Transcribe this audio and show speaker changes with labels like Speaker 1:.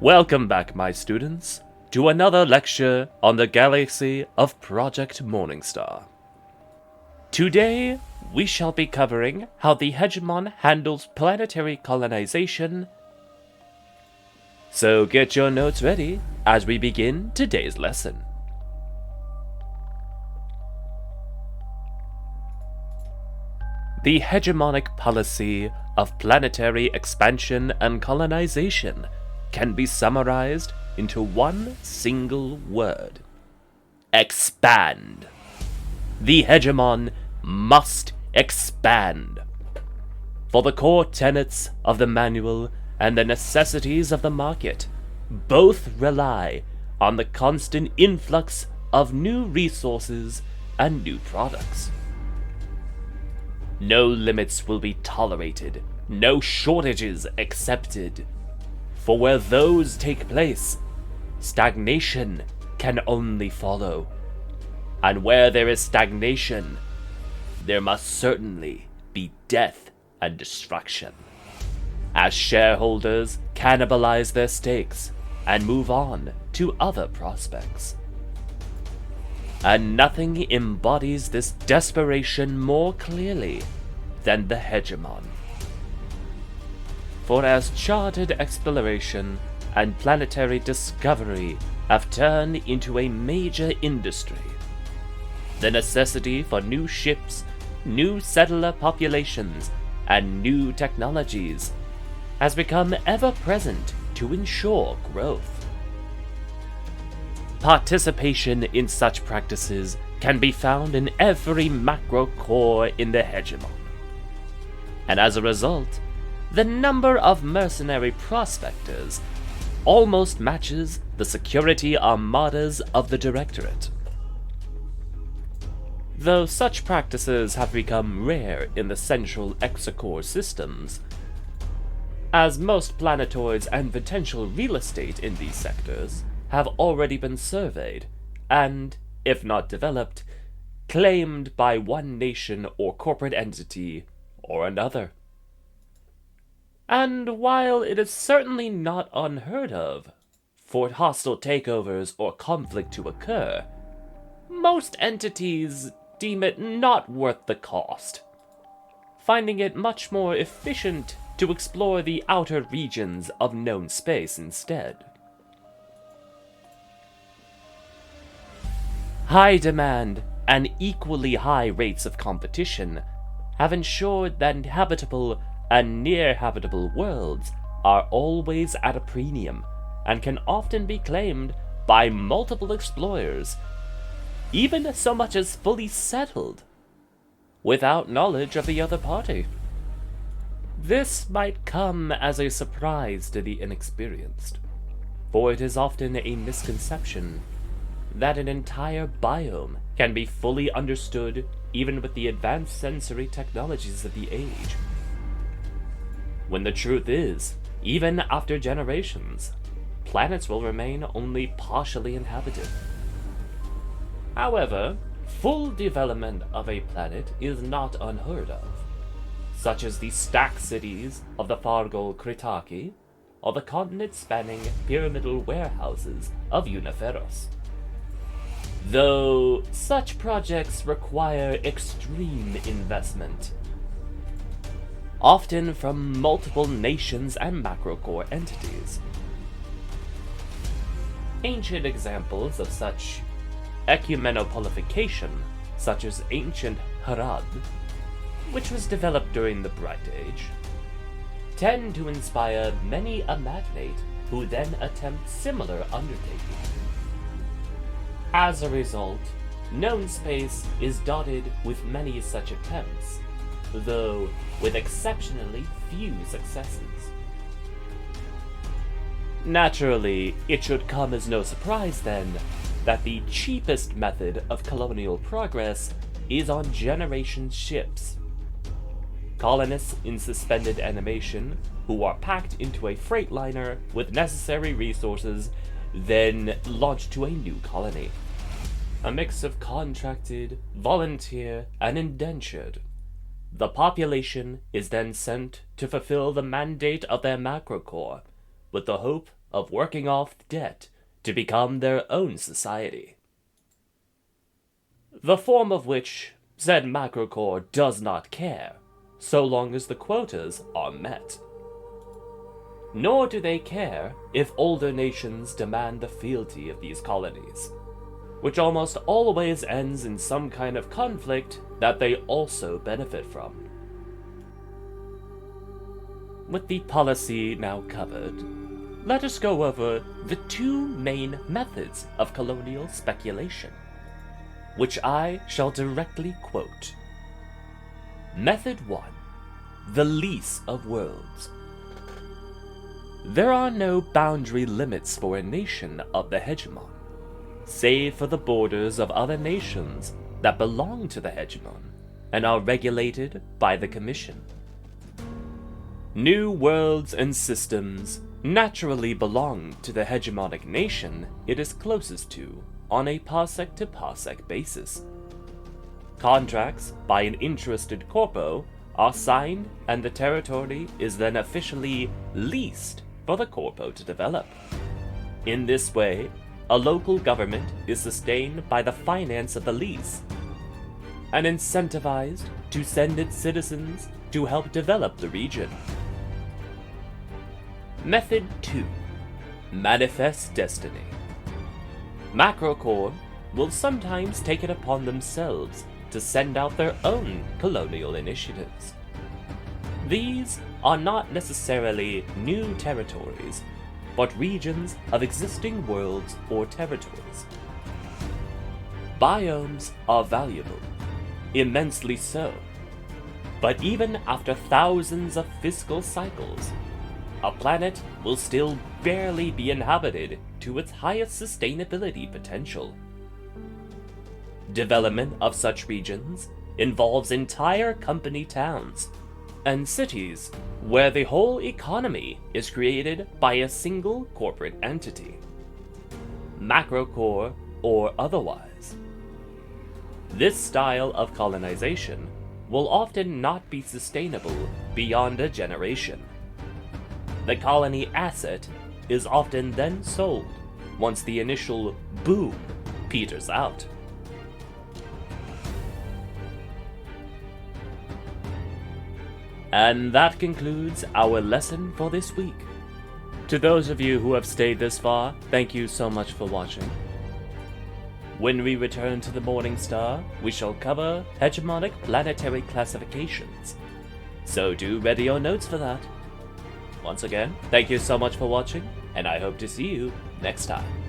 Speaker 1: Welcome back, my students, to another lecture on the galaxy of Project Morningstar. Today, we shall be covering how the Hegemon handles planetary colonization. So get your notes ready as we begin today's lesson. The hegemonic policy of planetary expansion and colonization can be summarized into one single word: expand. The hegemon must expand. For the core tenets of the manual and the necessities of the market both rely on the constant influx of new resources and new products. No limits will be tolerated, no shortages accepted. For where those take place, stagnation can only follow. And where there is stagnation, there must certainly be death and destruction, as shareholders cannibalize their stakes and move on to other prospects. And nothing embodies this desperation more clearly than the hegemon. For as charted exploration and planetary discovery have turned into a major industry, the necessity for new ships, new settler populations, and new technologies has become ever present to ensure growth. Participation in such practices can be found in every macro core in the hegemon. And as a result, the number of mercenary prospectors almost matches the security armadas of the Directorate. Though such practices have become rare in the central exocore systems, as most planetoids and potential real estate in these sectors have already been surveyed and, if not developed, claimed by one nation or corporate entity or another. And while it is certainly not unheard of for hostile takeovers or conflict to occur, most entities deem it not worth the cost, finding it much more efficient to explore the outer regions of known space instead. High demand and equally high rates of competition have ensured that habitable and near-habitable worlds are always at a premium and can often be claimed by multiple explorers, even so much as fully settled, without knowledge of the other party. This might come as a surprise to the inexperienced, for it is often a misconception that an entire biome can be fully understood even with the advanced sensory technologies of the age. When the truth is, even after generations, planets will remain only partially inhabited. However, full development of a planet is not unheard of, such as the stack cities of the Fargol Kritaki, or the continent-spanning pyramidal warehouses of Uniferos. Though such projects require extreme investment, often from multiple nations and macrocore entities. Ancient examples of such ecumenopolification, such as ancient Harad, which was developed during the Bright Age, tend to inspire many a magnate who then attempt similar undertakings. As a result, known space is dotted with many such attempts, though with exceptionally few successes. Naturally, it should come as no surprise then that the cheapest method of colonial progress is on generation ships. Colonists in suspended animation who are packed into a freightliner with necessary resources then launched to a new colony. A mix of contracted, volunteer, and indentured. The population is then sent to fulfill the mandate of their macrocore, with the hope of working off debt to become their own society. The form of which said macrocore does not care, so long as the quotas are met. Nor do they care if older nations demand the fealty of these colonies, which almost always ends in some kind of conflict that they also benefit from. With the policy now covered, let us go over the two main methods of colonial speculation, which I shall directly quote. Method 1. The lease of worlds. There are no boundary limits for a nation of the Hegemon, save for the borders of other nations that belong to the Hegemon and are regulated by the Commission. New worlds and systems naturally belong to the hegemonic nation it is closest to on a parsec-to-parsec basis. Contracts by an interested corpo are signed and the territory is then officially leased for the corpo to develop. In this way, a local government is sustained by the finance of the lease, and incentivized to send its citizens to help develop the region. Method 2. Manifest Destiny. Macrocore will sometimes take it upon themselves to send out their own colonial initiatives. These are not necessarily new territories, but regions of existing worlds or territories. Biomes are valuable, immensely so, but even after thousands of fiscal cycles, a planet will still barely be inhabited to its highest sustainability potential. Development of such regions involves entire company towns and cities where the whole economy is created by a single corporate entity, macrocore or otherwise. This style of colonization will often not be sustainable beyond a generation. The colony asset is often then sold once the initial boom peters out. And that concludes our lesson for this week. To those of you who have stayed this far, thank you so much for watching. When we return to the Morningstar, we shall cover hegemonic planetary classifications. So do ready your notes for that. Once again, thank you so much for watching, and I hope to see you next time.